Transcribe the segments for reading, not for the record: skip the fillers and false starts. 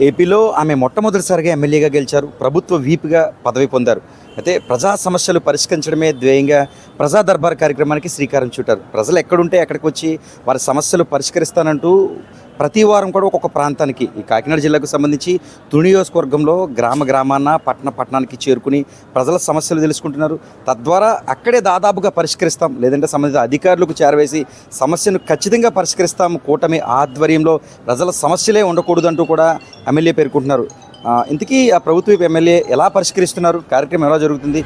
ఏపీలో ఆమె మొట్టమొదటిసారిగా ఎమ్మెల్యేగా గెలిచారు. ప్రభుత్వ వీపుగా పదవి పొందారు. అయితే ప్రజా సమస్యలు పరిష్కరించడమే ధ్యేయంగా ప్రజా దర్బార్ కార్యక్రమానికి శ్రీకారం చుట్టారు. ప్రజలు ఎక్కడుంటే అక్కడికి వచ్చి వారి సమస్యలు పరిష్కరిస్తానంటూ ప్రతి వారం కూడా ఒక్కొక్క ప్రాంతానికి ఈ కాకినాడ జిల్లాకు సంబంధించి తుని నియోజకవర్గంలో గ్రామాన పట్టణానికి చేరుకుని ప్రజల సమస్యలు తెలుసుకుంటున్నారు. తద్వారా అక్కడే దాదాపుగా పరిష్కరిస్తాం, లేదంటే సంబంధిత అధికారులకు చేరవేసి సమస్యను ఖచ్చితంగా పరిష్కరిస్తాం, కూటమి ఆధ్వర్యంలో ప్రజల సమస్యలే ఉండకూడదంటూ కూడా ఎమ్మెల్యే పేర్కొంటున్నారు. ఇంతకీ ఆ ప్రభుత్వ ఎమ్మెల్యే ఎలా పరిష్కరిస్తున్నారు, కార్యక్రమం ఎలా జరుగుతుంది?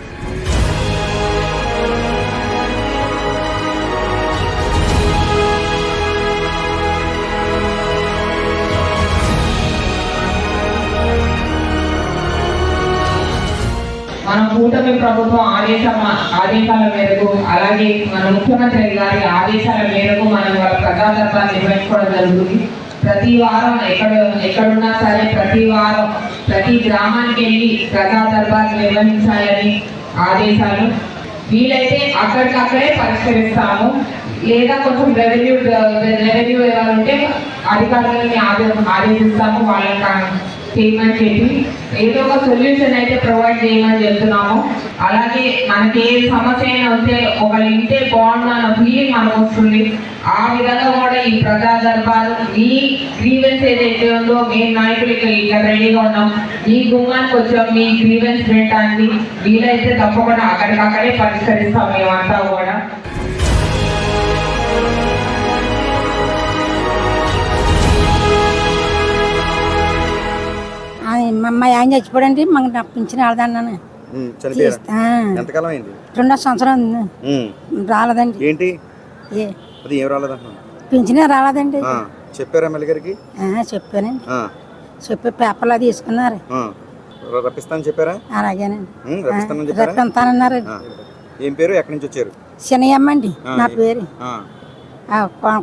మన కూటమి ప్రభుత్వం ఆదేశాల మేరకు, అలాగే మన ముఖ్యమంత్రి గారి ఆదేశాల మేరకు మనం ప్రజా దర్బార్ నిర్వహించుకోవడం జరుగుతుంది. ప్రతి వారం ఎక్కడున్నా సరే ప్రతి వారం ప్రతి గ్రామానికి వెళ్ళి ప్రజా దర్బార్ నిర్వహించాలని ఆదేశాలు. వీలైతే అక్కడికక్కడే పరిష్కరిస్తాము, లేదా కొంచెం రెవెన్యూ ఎవరు ఉంటే అధికారులని ఆదేశిస్తాము, వాళ్ళని చేయమని చెప్పి ఏదో ఒక సొల్యూషన్ అయితే ప్రొవైడ్ చేయమని చెప్తున్నాము. అలాగే మనకి ఏ సమస్య అయినా వస్తే ఒకళ్ళు ఇంటే బాగుండు అన్న ఫీలింగ్ మనకు వస్తుంది. ఆ విధంగా కూడా ఈ ప్రజా దర్బార్ మీ గ్రీవెన్స్ ఏదైతే ఉందో మేము నాయకులు ఇక్కడ రెడీగా ఉన్నాం. మీ గుమ్మానికి వచ్చాం మీ గ్రీవెన్స్ పెట్టడానికి. వీలైతే తప్పకుండా అక్కడికక్కడే పరిష్కరిస్తాం మేమంతా కూడా. మా ఆయన చచ్చిపోడండి, మాకు నాకు పింఛన్ రాలేదన్నాను. 2 సంవత్సరం రాలేదండి. ఏంటి ఏం రాలేదన్నా? పింఛనే రాలేదండి. చెప్పారా ఎమ్మెల్యే గారికి? చెప్పానండి. చెప్పి పేపర్లో తీసుకున్నారు. రప్పిస్తానని చెప్పారా? అలాగేనండి, రప్పిస్తానన్నారు. ఏం పేరు, ఎక్కడి నుంచి వచ్చారు? శనయ్యమ్మ అండి నా పేరు.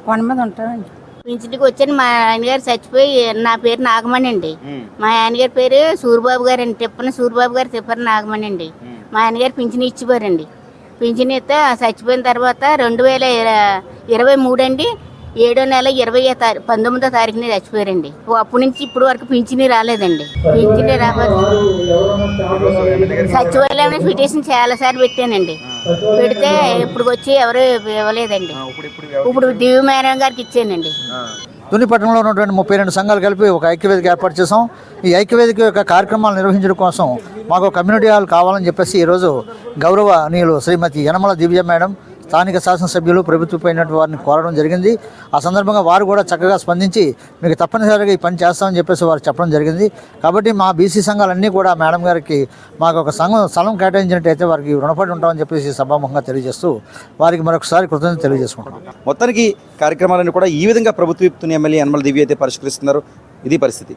కొండ మీద ఉంటానండి. పింఛన్కి వచ్చాను. మా ఆయనగారు చచ్చిపోయి, నా పేరు నాగమణి అండి. మా ఆయనగారి పేరు సూరిబాబు గారు అండి. తిప్పని సూరిబాబు గారు తిప్పని నాగమణి అండి. మా ఆయనగారు పింఛన్ ఇచ్చిపోరండి. పింఛన్ ఇస్తే చచ్చిపోయిన తర్వాత 2023 అండి 7వ నెల 19వ తారీఖున చచ్చిపోయారండి. అప్పటి నుంచి ఇప్పుడు వరకు పింఛని రాలేదండి. పింఛని రాలేదు. సచివాలయం పిటిషన్ చాలాసార్లు పెట్టానండి. పెడితే ఇప్పుడు వచ్చి ఎవరు ఇవ్వలేదండి. ఇప్పుడు దివ్య మేడం గారికి ఇచ్చానండి. తుని పట్టణంలో ఉన్నటువంటి 32 సంఘాలు కలిపి ఒక ఐక్యవేదిక ఏర్పాటు చేసాం. ఈ ఐక్యవేదిక యొక్క కార్యక్రమాలు నిర్వహించడం కోసం మాకు కమ్యూనిటీ హాల్ కావాలని చెప్పేసి ఈరోజు గౌరవనీయులు శ్రీమతి యనమల దివ్య మేడం, స్థానిక శాసనసభ్యులు, ప్రభుత్వమైనటువంటి వారిని కోరడం జరిగింది. ఆ సందర్భంగా వారు కూడా చక్కగా స్పందించి మీకు తప్పనిసరిగా ఈ పని చేస్తామని చెప్పేసి వారు చెప్పడం జరిగింది. కాబట్టి మా బీసీ సంఘాలన్నీ కూడా మేడం గారికి మాకు ఒక స్థలం కేటాయించినట్టయితే వారికి రుణపడి ఉంటామని చెప్పేసి సభాముఖంగా తెలియజేస్తూ వారికి మరొకసారి కృతజ్ఞతలు తెలియజేసుకుంటాం. మొత్తానికి కార్యక్రమాలను కూడా ఈ విధంగా ప్రభుత్వ ఎమ్మెల్యే యనమల దివ్య అయితే పరిష్కరిస్తున్నారు. ఇది పరిస్థితి.